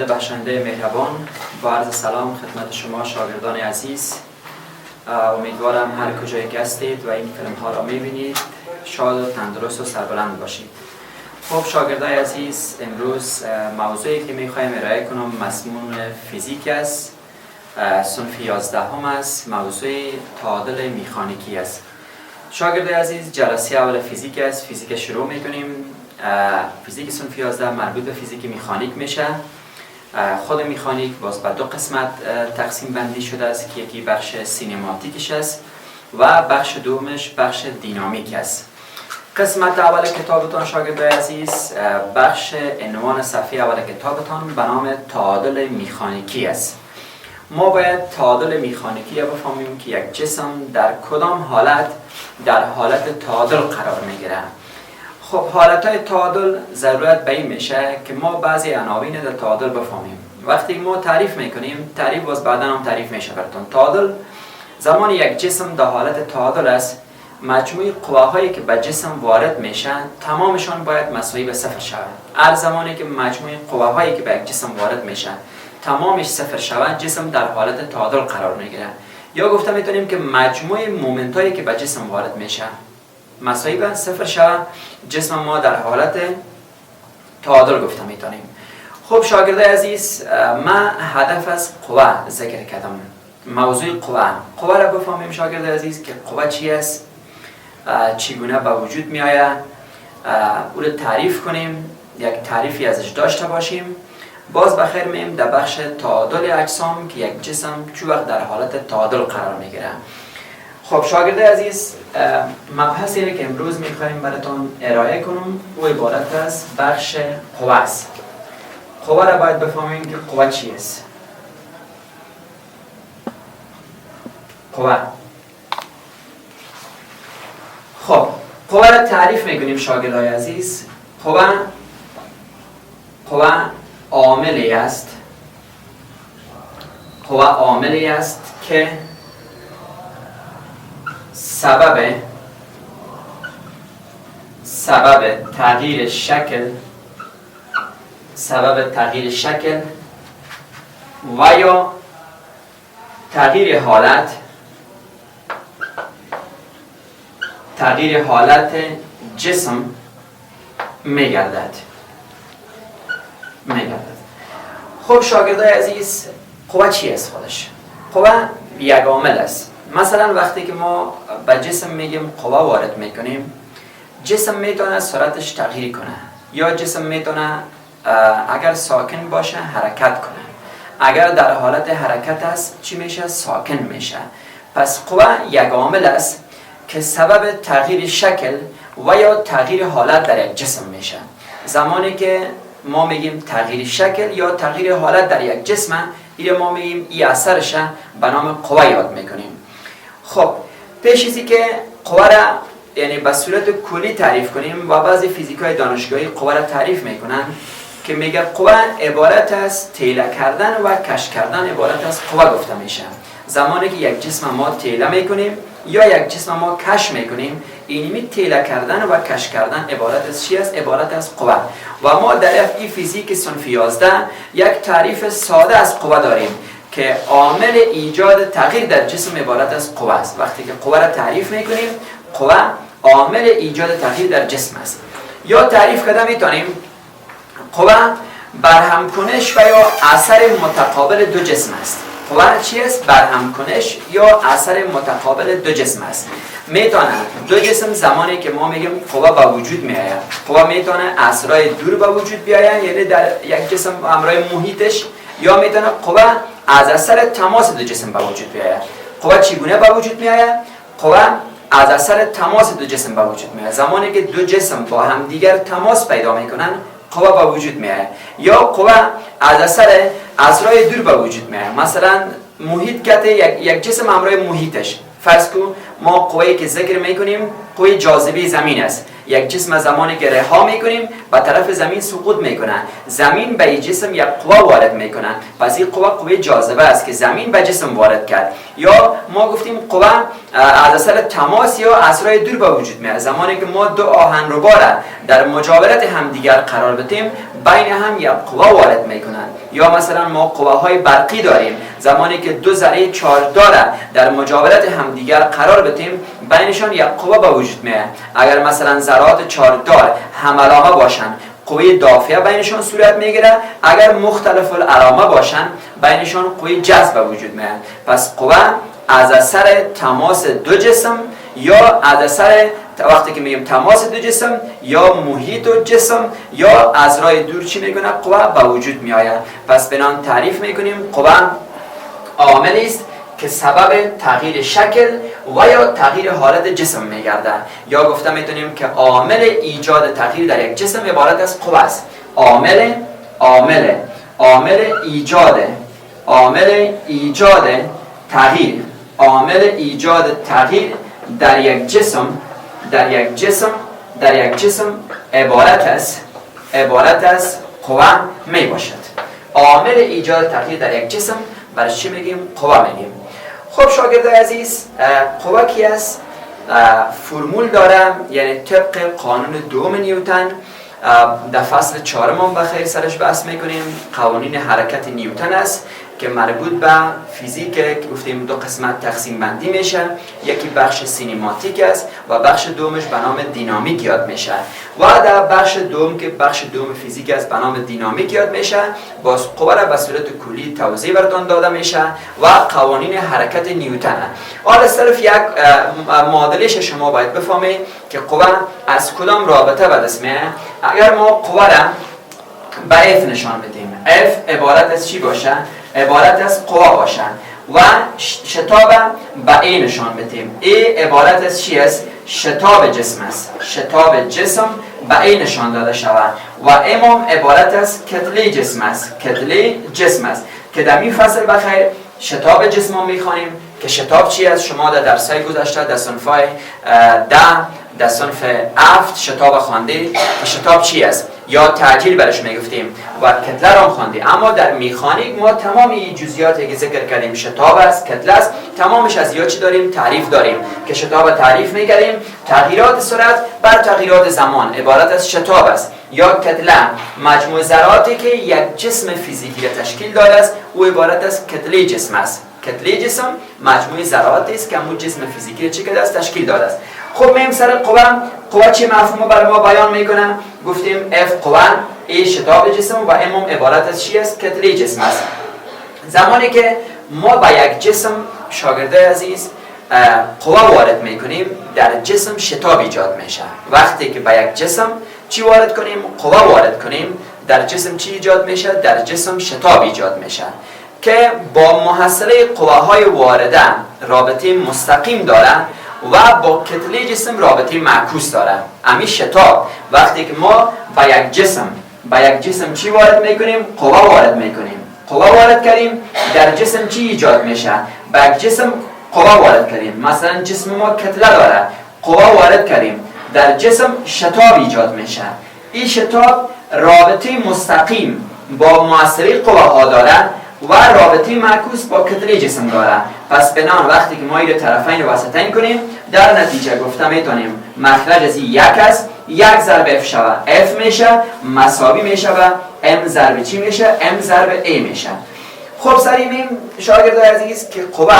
خداوند بخشنده مهربان، با عرض سلام خدمت شما شاگردان عزیز. امیدوارم هر کجایی که هستید و این فیلم ها را میبینید شاد و تندرست و سربلند باشید. خب شاگردای عزیز، امروز موضوعی که میخوایم ارائه کنم مضمون فیزیک است. صنف 11 است. موضوع تعادل مکانیکی است. شاگردای عزیز، جلسه اول فیزیک است. فیزیک شروع میکنیم. فیزیک صنف 11 مربوط به فیزیک مکانیک میشه. خود مکانیک باز به دو قسمت تقسیم بندی شده است که یکی بخش سینماتیکش است و بخش دومش بخش دینامیک است. قسمت اول کتابتان شاگردای عزیز، بخش عنوان صفحه اول کتابتان به نام تعادل مکانیکی است. ما باید تعادل مکانیکی بفهمیم که یک جسم در کدام حالت در حالت تعادل قرار میگیره. خب حالتهای تعادل ضرورت به این میشه که ما بعضی عناوین در تعادل بفهمیم. وقتی ما تعریف میکنیم، تعریف باز بعدا هم تعریف میشه براتون. تعادل زمانی یک جسم در حالت تعادل است، مجموع قواهایی که به جسم وارد میشن تمامشان باید مساوی به صفر شود. هر زمانی که مجموع قواهایی که به یک جسم وارد میشن تمامش صفر شود، جسم در حالت تعادل قرار میگیره. یا گفته میتونیم که مجموع مومنت هایی که به جسم وارد میشن مساوی به صفر شود، جسم ما در حالت تعادل گفته میتونیم. خب شاگردای عزیز، من هدف از قوه ذکر کردم. موضوع قوه را بفهمیم شاگردای عزیز که قوه چی است، چگونه به وجود می آید، او را تعریف کنیم، یک تعریفی ازش داشته باشیم. باز بخیر میم در بخش تعادل اجسام که یک جسم چه وقت در حالت تعادل قرار میگیره. خب شاگردای عزیز، مبحثی که امروز میخوایم براتون ارائه کنم او عبارت از بخش قوه است. قوه را باید بفهمیم که قوه چی است. قوه. خب قوه را تعریف میکنیم شاگردای عزیز. قوه عاملی است. قوه عاملی است که سبب تغییر شکل و یا تغییر حالت جسم میگردد. خب شاگردای عزیز، قوه چی است خودش؟ قوه یک عامل است. مثلا وقتی که ما به جسم میگیم قوه وارد میکنیم، جسم میتونه سرعتش تغییر کنه، یا جسم میتونه اگر ساکن باشه حرکت کنه. اگر در حالت حرکت است چی میشه؟ ساکن میشه. پس قوه یک عامل است که سبب تغییر شکل و یا تغییر حالت در یک جسم میشه. زمانی که ما میگیم تغییر شکل یا تغییر حالت در یک جسم، این ما میگیم این اثرش به نام قوه یاد میکنیم. خب پیش ازی که قوه را یعنی به صورت کلی تعریف کنیم و بعضی فیزیکای دانشگاهی قوه را تعریف میکنن که میگه قوه عبارت از تیله کردن و کش کردن عبارت از قوه گفته میشه. زمانی که یک جسم ما تیله میکنیم یا یک جسم ما کش میکنیم، اینمی تیله کردن و کش کردن عبارت از چی است؟ عبارت از قوه. و ما در این فیزیک صنف 11 یک تعریف ساده از قوه داریم که عامل ایجاد تغییر در جسم عبارت از قوه است. وقتی که قوه را تعریف میکنیم، قوه عامل ایجاد تغییر در جسم است. یا تعریف کرده میتونیم قوه برهم کنش و یا اثر متقابل دو جسم است. قوه چی است؟ برهم کنش یا اثر متقابل دو جسم است. میتونه دو جسم زمانی که ما میگیم قوه به وجود میآید، قوه میتونه اثرای دور به وجود بیاید، یعنی در یک جسم همراه محیطش، یا میتونه قوه از اثر تماس دو جسم به وجود بیاید. قوه چگونه به وجود میآید؟ قوه از اثر تماس دو جسم به وجود میآید. زمانی که دو جسم با هم دیگر تماس پیدا میکنن قوه به وجود میآید. یا قوه از اثر اثرای دور به وجود میآید. مثلا محیط کته یک جسم همراه محیطش. فرض کن ما قوی که ذکر میکنیم قوی جاذبه زمین است. یک جسم زمانی که رها میکنیم به طرف زمین سقوط میکنه، زمین به این جسم یک قوه وارد میکنه، پس این قوه جاذبه است که زمین به جسم وارد کرد. یا ما گفتیم قوه از اثر تماس یا اثرهای دور به وجود میاد. زمانی که ما دو آهنربا را در مجاورت همدیگر قرار بدیم بین هم یک قوه وارد میکنن. یا مثلا ما قوه های برقی داریم، زمانی که دو ذره چارجدار در مجاورت همدیگر قرار بدیم بینشان یک قوه به وجود میاد. اگر مثلا ذرات چارجدار هم علامه باشن قوه دافعه بینشان صورت میگیره، اگر مختلف العلامه باشن بینشان قوه جذب به وجود میاد. پس قوه از اثر تماس دو جسم یا از اثر وقتی که میگیم تماس دو جسم یا محیط و جسم یا از راه دور چی میکنه قوه به وجود میآید. پس بنان تعریف میکنیم قوه عاملی است که سبب تغییر شکل و یا تغییر حالت جسم میگرده. یا گفته میتونیم که عامل ایجاد تغییر در یک جسم عبارت از قوه است. عامل ایجاد تغییر در یک جسم عبارت از قوه می باشد. عامل ایجاد تغییر در یک جسم برای چی میگیم؟ قوه میگیم. خب شاگردای عزیز، قوه کی است؟ فرمول داره، یعنی طبق قانون دوم نیوتن. در فصل 4 بخیر سرش بحث میکنیم. قوانین حرکت نیوتن است که مربوط به فیزیک که گفتیم دو قسمت تقسیم بندی میشه. یکی بخش سینماتیک است و بخش دومش به نام دینامیک یاد میشه. و در بخش دوم که بخش دوم فیزیک است به نام دینامیک یاد میشه، باز قوه را به صورت کلی توضیح بردان داده میشه و قوانین حرکت نیوتن. حالا صرف یک معادلش شما باید بفهمید که قوه از کدام رابطه به دست میاد. اگر ما قوه را به F نشان بدیم، F عبارت از چی باشه؟ عبارت از قوه باشه. و شتاب به A نشان بدیم، A عبارت از چی است؟ شتاب جسم است. شتاب جسم به A نشان داده شود. و M هم عبارت از کتله جسم است که در این فصل بخیر شتاب جسم هم میخوانیم که شتاب چی است؟ شما در درس‌های گذشته در صنف 10 در صنف 7 شتاب خوانده که شتاب چی است یا تعجیل برش میگفتیم و کتله را خوانده. اما در میخانیک ما تمام این جزئیاتی که ذکر کردیم شتاب است، کتله است، تمامش از یا چی داریم؟ تعریف داریم که شتاب تعریف میکردیم. تغییرات سرعت بر تغییرات زمان عبارت از شتاب است. یا کتله مجموع ذراتی که یک جسم فیزیکی را تشکیل داده است او عبارت از کتله جسم است. کتله جسم مجموع ذراتی است که همون جسم فیزیکی را چی کرده است؟ تشکیل داده است. خب میم سر قوه چی مفهوم برای ما بیان میکنه؟ گفتیم F قوه، A شتاب جسم و M هم عبارت از چی است؟ کتله جسم است. زمانی که ما به یک جسم شاگرده عزیز قوه وارد میکنیم در جسم شتاب ایجاد میشه. وقتی که به یک جسم چی وارد کنیم؟ قوه وارد کنیم، در جسم چی ایجاد میشه؟ در جسم شتاب ایجاد میشه که با محصله قوه های وارده رابطه مستقیم داره و با کتله جسم رابطه معکوس داره. امی شتاب وقتی که ما به یک جسم چی وارد میکنیم؟ قوه وارد میکنیم. قوه وارد کردیم در جسم چی ایجاد میشه؟ به یک جسم قوه وارد کردیم. مثلا جسم ما کتله داره، قوه وارد کردیم در جسم شتاب ایجاد میشه. این شتاب رابطه مستقیم با مؤثره قوه ها داره و رابطه معکوس با کتله جسم داره. پس بنان وقتی که ما این طرفین وسطین کنیم در نتیجه گفته میتونیم مخرج از یک است، یک ضرب F شود F میشه مساوی میشه و M ضرب چی میشه؟ M ضرب A میشه. خب سریمیم شاگردای عزیز که قوه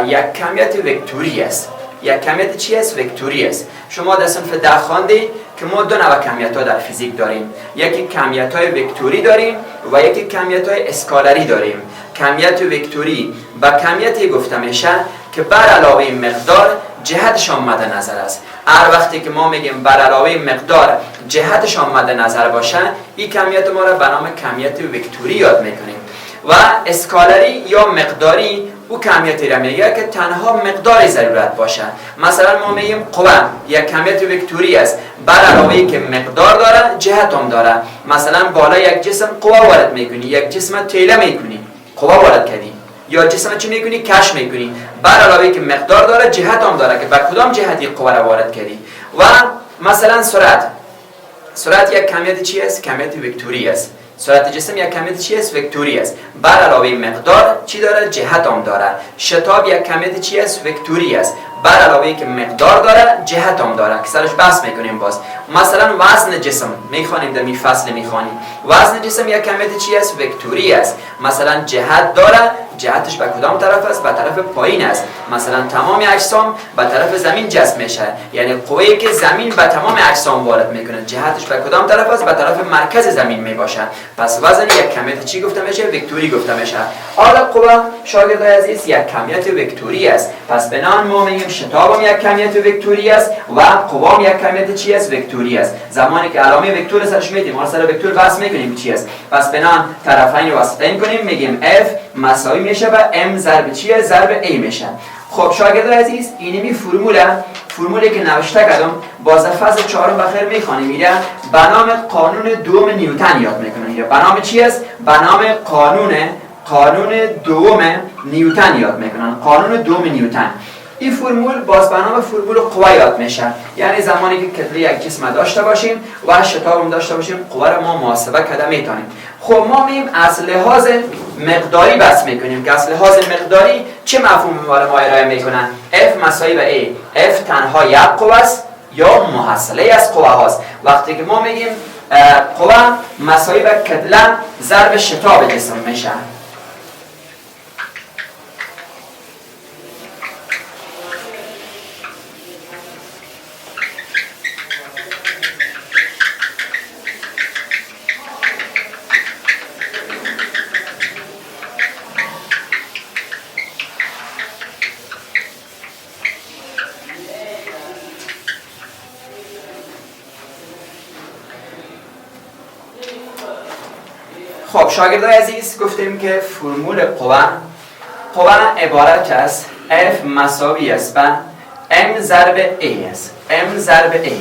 یک کمیت وکتوری است. یک کمیت چی است؟ وکتوری است. شما در صنف 10 خوانده که ما دو نوع کمیت ها در فیزیک داریم. یکی کمیت های وکتوری داریم و یکی کمیت های اسکالری داریم. کمیت وکتوری با کمیتی گفته میشه که بر علاوه مقدار جهتشان مد نظر است. هر وقتی که ما میگیم بر علاوه مقدار جهتشان مد نظر باشه این کمیت ما را به نام کمیت وکتوری یاد میکنیم. و اسکالری یا مقداری او کمیتی را میگه که تنها مقدار ضرورت باشه. مثلا ما میگیم قوه یک کمیت وکتوری است بر علاوه که مقدار داره جهت هم داره. مثلا بالا یک جسم قوه وارد میکنی، یک جسم تیله میکنی قوه وارد کردی، یا جسم چی میکنی؟ کش میکنی. بر علاوه که مقدار داره جهت هم داره که به کدام جهتی قوه را وارد کردی. و مثلا سرعت یک کمیت چی است؟ کمیت وکتوری است. سرعت جسم یک کمیت چی است؟ وکتوری است. بر علاوه مقدار چی داره؟ جهت هم داره. شتاب یک کمیت چی است؟ وکتوری است. بر علاوه که مقدار داره جهت هم داره که سرش بحث میکنیم باز. مثلا وزن جسم میخوانیم در می فصل میخوانیم. وزن جسم یک کمیت چی است؟ وکتوری است. مثلا جهت داره، جهتش به کدام طرف است؟ به طرف پایین است. مثلا تمام اجسام به طرف زمین جذب میشه، یعنی قوه‌ای که زمین به تمام اجسام وارد میکنه جهتش به کدام طرف است؟ به طرف مرکز زمین میباشه. پس وزن یک کمیت چی گفته میشه؟ وکتوری گفته میشه. حالا قوه شاگردای عزیز یک کمیت وکتوری است. پس بنان ما میگیم شتاب هم یک کمیت وکتوری است و قوه هم یک کمیت چی است؟ وکتوری است. زمانی که علامه وکتور سرش میدیم ما سر وکتور بحث میکنیم چی است. پس بنان طرفین واسطین کنیم، میگیم F مساوی میشه به M ضرب چیه؟ ضرب A میشه. خب شاگردای عزیز اینمی فرموله که نوشته کردم باز فصل 4 بخیر میخوانیم. میره به نام قانون دوم نیوتن یاد میکنن. به نام چی است؟ به نام قانون دوم نیوتن یاد میکنن. قانون دوم نیوتن. این فرمول باز به نام فرمول قوه یاد میشه. یعنی زمانی که کتله یک جسم داشته باشیم و شتاب هم داشته باشیم قوه را ما محاسبه کرده میتونیم. خب ما میم از لحاظ مقداری بحث میکنیم که از لحاظ مقداری چه مفهومی ما ارائه میکنن؟ F مساوی به A. F تنها یک قوه است یا محصله از قوه هاست. وقتی که ما میگیم قوه مساوی به کتله ضرب شتاب جسم میشه. خب شاگردای عزیز گفتیم که فرمول قوه عبارت است F مساوی است به M ضرب A است. M ضرب A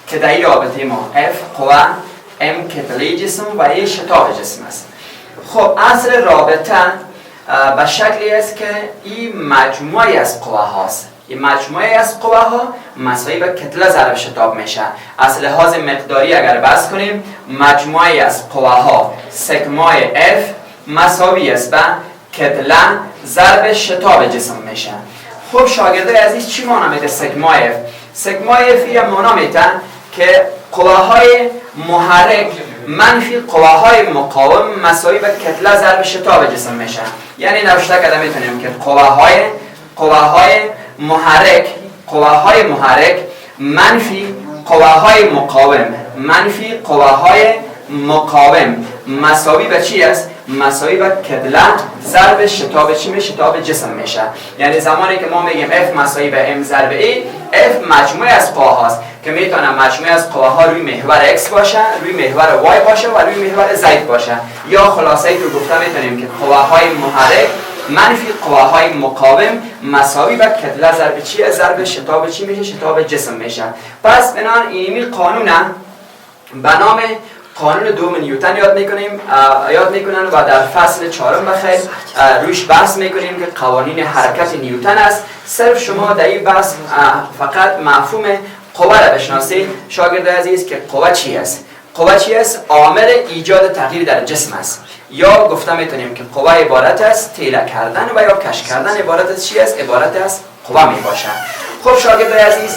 که در این رابطه ما F قوه M کتله جسم و A شتاب جسم است. خب اصل رابطه به شکلی است که این مجموعی از قوه هاست. این مجموعه از قوه ها مساوی به کتله ضرب شتاب میشه. از لحاظ مقداری اگر بحث کنیم مجموعه از قوه ها سگمای F مساوی است به کتله ضرب شتاب جسم میشه. خب شاگردای عزیز چی معنا میده سگمای F؟ سگمای F یه معنا میده که قوه های محرک منفی قوه های مقاوم مساوی به کتله ضرب شتاب جسم میشه. یعنی نوشته کرده میتونیم که قوه های محرک منفی قوه های مقاوم مساوی به چی است؟ مساوی به کتله ضرب شتاب چی میشه؟ شتاب جسم میشه. یعنی زمانی که ما میگیم F مساوی به M ضرب A، F مجموعه از قوه هاست که میتونه مجموعه از قوه ها روی محور X باشه، روی محور Y باشه و روی محور Z باشه. یا خلاصه ای رو گفته میتونیم که قوه های محرک منفی قوه های مقاوم مساوی به کتله ضرب چیه؟ ضرب شتاب چی میشه؟ شتاب جسم میشه. پس بنان اینمی قانون به نام قانون دوم نیوتن یاد میکنن و در فصل 4 بخیر روش بحث میکنیم که قوانین حرکت نیوتن است. صرف شما در این بحث فقط مفهوم قوه را بشناسید شاگرد عزیز که قوه چی است؟ قوه چی است؟ عامل ایجاد تغییر در جسم است. یا گفته میتونیم که قوه عبارت است تیله کردن و یا کش کردن عبارت است چی است؟ عبارت است قوه می باشد. خب شاگرد عزیز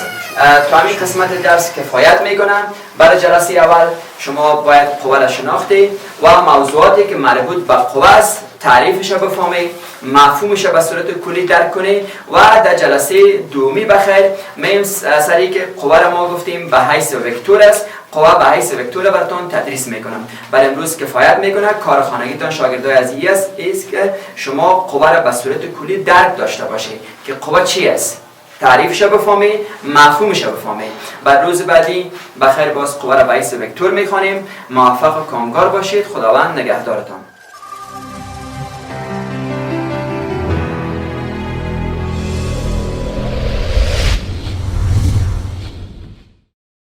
تا همین قسمت درس کفایت میکنم. برای جلسه اول شما باید قوه را شناختی و موضوعاتی که مربوط به قوه است تعریفش را بفهمید، مفهومش را به صورت کلی درک کنید و در جلسه دومی بخیر میم سری که قوه را ما گفتیم به حیث وکتور است. قوه به حیث وکتور براتون تدریس میکنم. برای امروز کفایت میکنه. کار خانگیتان شاگردای عزیز است که شما قوه را به صورت کلی درک داشته باشید که قوه چی است، تعریفش رو بفهمید، مفهومش رو بفهمید. بعد روز بعدی بخیر باز قوه را به حیث وکتور میخوانیم. موفق و کامگار باشید. خداوند نگهدارتان.